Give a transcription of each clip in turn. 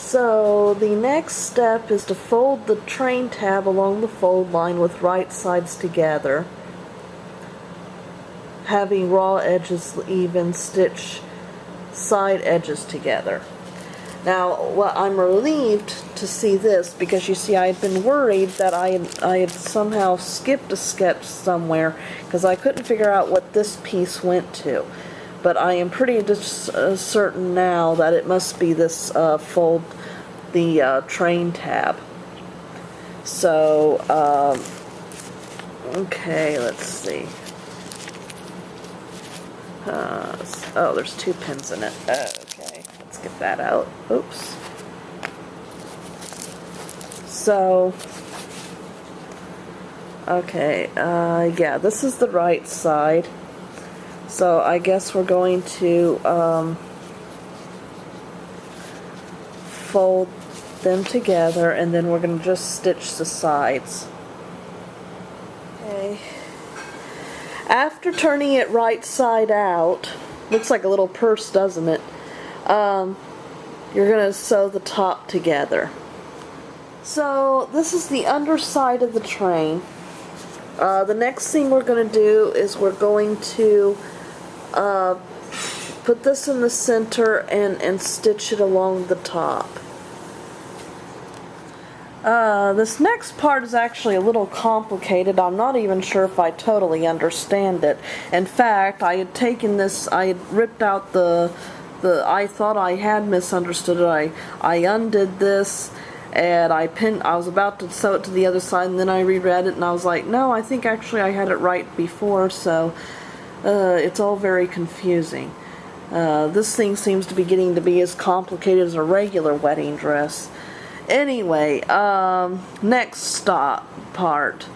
So the next step is to fold the train tab along the fold line with right sides together, having raw edges even, stitch side edges together. Now, well, I'm relieved to see this because you see I had been worried that I had somehow skipped a sketch somewhere because I couldn't figure out what this piece went to. But I am pretty certain now that it must be this fold, the train tab. So, okay, let's see. Oh, there's 2 pins in it. Okay, let's get that out. Oops. So, okay, yeah, this is the right side. So I guess we're going to fold them together, and then we're going to just stitch the sides. Okay. After turning it right side out, looks like a little purse, doesn't it? You're going to sew the top together. So this is the underside of the train. The next thing we're going to do is we're going to put this in the center and stitch it along the top. This next part is actually a little complicated. I'm not even sure if I totally understand it. In fact, I had taken this, I had ripped out I thought I had misunderstood it. I undid this and I was about to sew it to the other side, and then I reread it and I was like, no, I think actually I had it right before, so it's all very confusing. This thing seems to be getting to be as complicated as a regular wedding dress. Anyway, next part.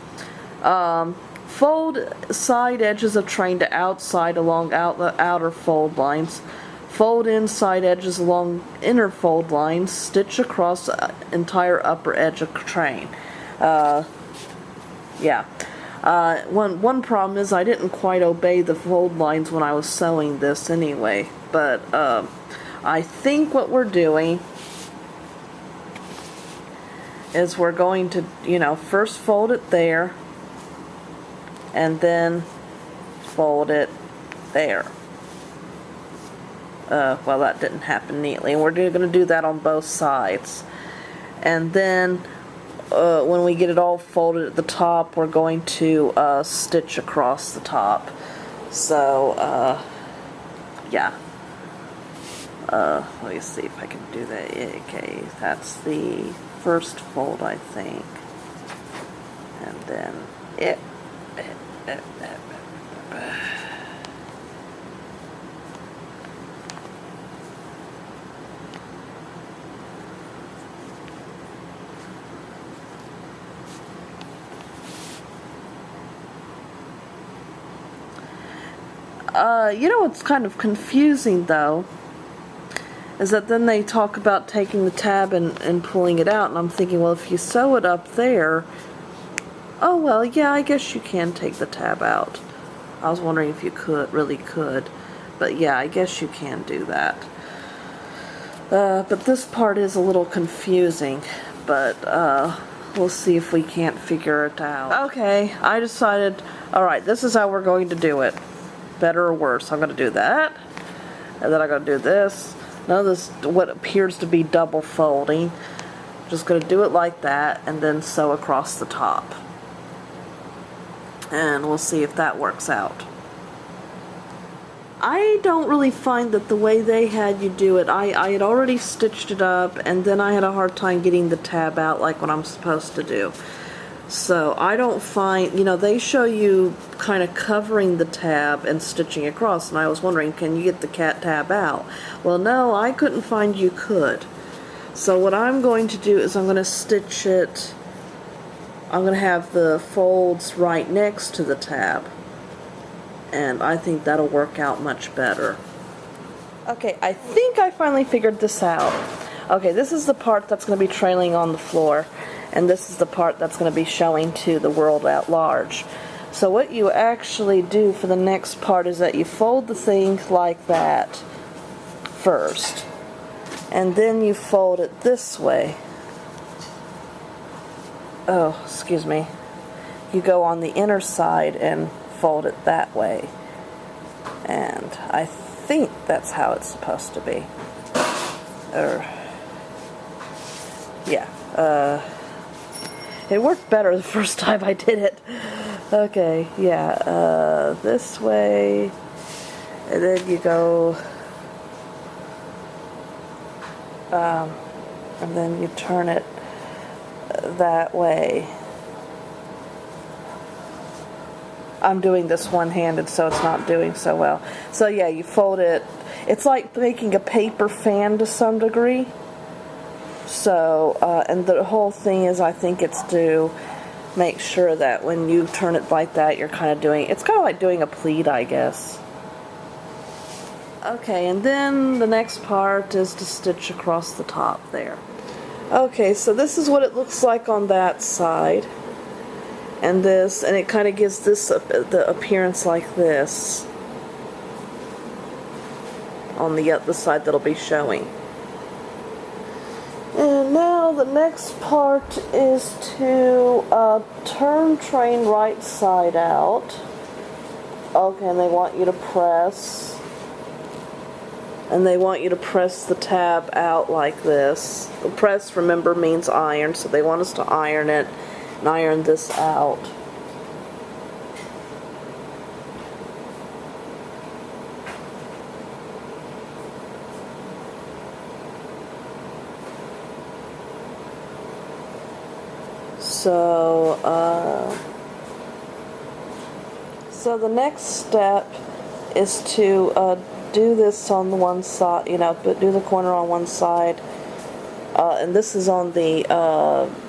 Fold side edges of train to outside along the outer fold lines. Fold inside edges along inner fold lines. Stitch across the entire upper edge of train. Yeah. One problem is I didn't quite obey the fold lines when I was sewing this anyway. But I think what we're doing is we're going to, first fold it there and then fold it there. Well, that didn't happen neatly, and we're going to do that on both sides. And then when we get it all folded at the top, we're going to stitch across the top. So yeah, let me see if I can do that. Okay, that's the first fold, I think, and then what's kind of confusing though is that then they talk about taking the tab and pulling it out, and I'm thinking, well, if you sew it up there, oh well, yeah, I guess you can take the tab out. I was wondering if you really could, but yeah, I guess you can do that. But this part is a little confusing, but we'll see if we can't figure it out. Okay, I decided, alright, this is how we're going to do it. Better or worse. I'm going to do that, and then I'm going to do this. Now this what appears to be double folding. Just going to do it like that and then sew across the top. And we'll see if that works out. I don't really find that the way they had you do it, I had already stitched it up, and then I had a hard time getting the tab out like what I'm supposed to do. So I don't find, they show you kind of covering the tab and stitching across, and I was wondering, can you get the tab out? Well, no, I couldn't find you could. So what I'm going to do is I'm going to stitch it, I'm going to have the folds right next to the tab, and I think that'll work out much better. Okay, I think I finally figured this out. Okay, this is the part that's going to be trailing on the floor, and this is the part that's going to be showing to the world at large. So what you actually do for the next part is that you fold the thing like that first. and then you fold it this way. Oh, excuse me. You go on the inner side and fold it that way. And I think that's how it's supposed to be. Yeah. It worked better the first time I did it. Okay, yeah. This way. And then you go. And then you turn it that way. I'm doing this one-handed, so it's not doing so well. So yeah, you fold it. It's like making a paper fan to some degree. So, and the whole thing is, I think it's to make sure that when you turn it like that, you're kind of doing, it's kind of like doing a pleat, I guess. Okay, and then the next part is to stitch across the top there. Okay, so this is what it looks like on that side. And this, and it kind of gives this the appearance like this on the other side that'll be showing. And now the next part is to turn train right side out. Okay, and they want you to press. And they want you to press the tab out like this. Press, remember, means iron, so they want us to iron it and iron this out. So the next step is to do this on the one side, do the corner on one side, and this is on the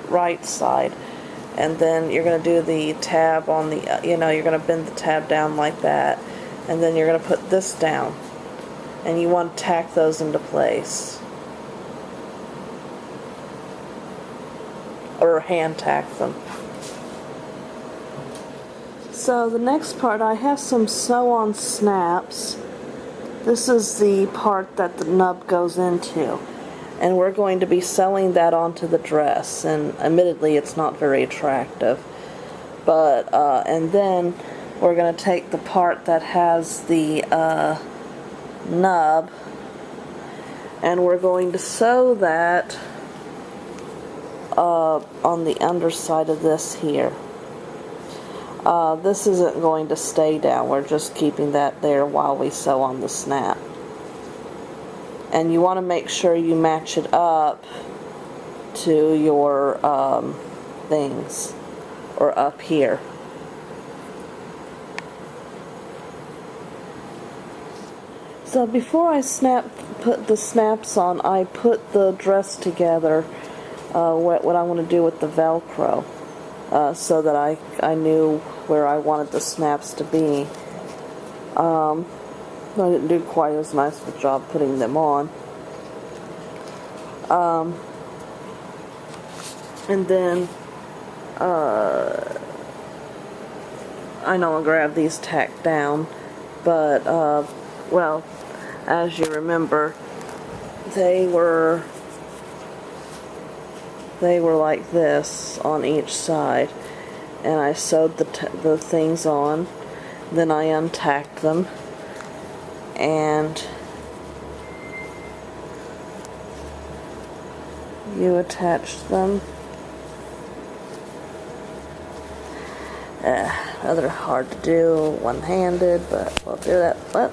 right side, and then you're going to do the tab on the, you're going to bend the tab down like that, and then you're going to put this down, and you want to tack those into place, or hand tack them. So the next part, I have some sew-on snaps. This is the part that the nub goes into, and we're going to be sewing that onto the dress, and admittedly it's not very attractive, but and then we're going to take the part that has the nub, and we're going to sew that on the underside of this here. This isn't going to stay down, we're just keeping that there while we sew on the snap. And you want to make sure you match it up to your things, or up here. So before I put the snaps on, I put the dress together, what I want to do with the Velcro. So that I knew where I wanted the snaps to be. I didn't do quite as nice of a job putting them on. And then I no longer have these tacked down, but well, as you remember, they were like this on each side, and I sewed the things on, then I untacked them, and you attach them. Rather hard to do one-handed, but we'll do that. But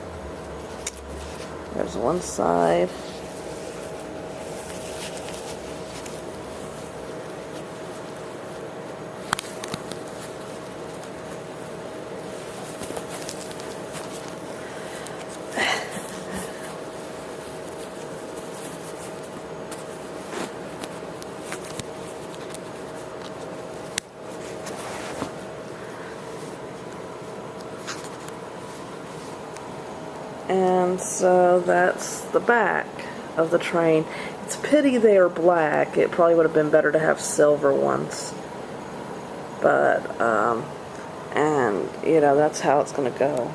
there's one side. And so that's the back of the train. It's a pity they are black. It probably would have been better to have silver ones. But, and, that's how it's going to go.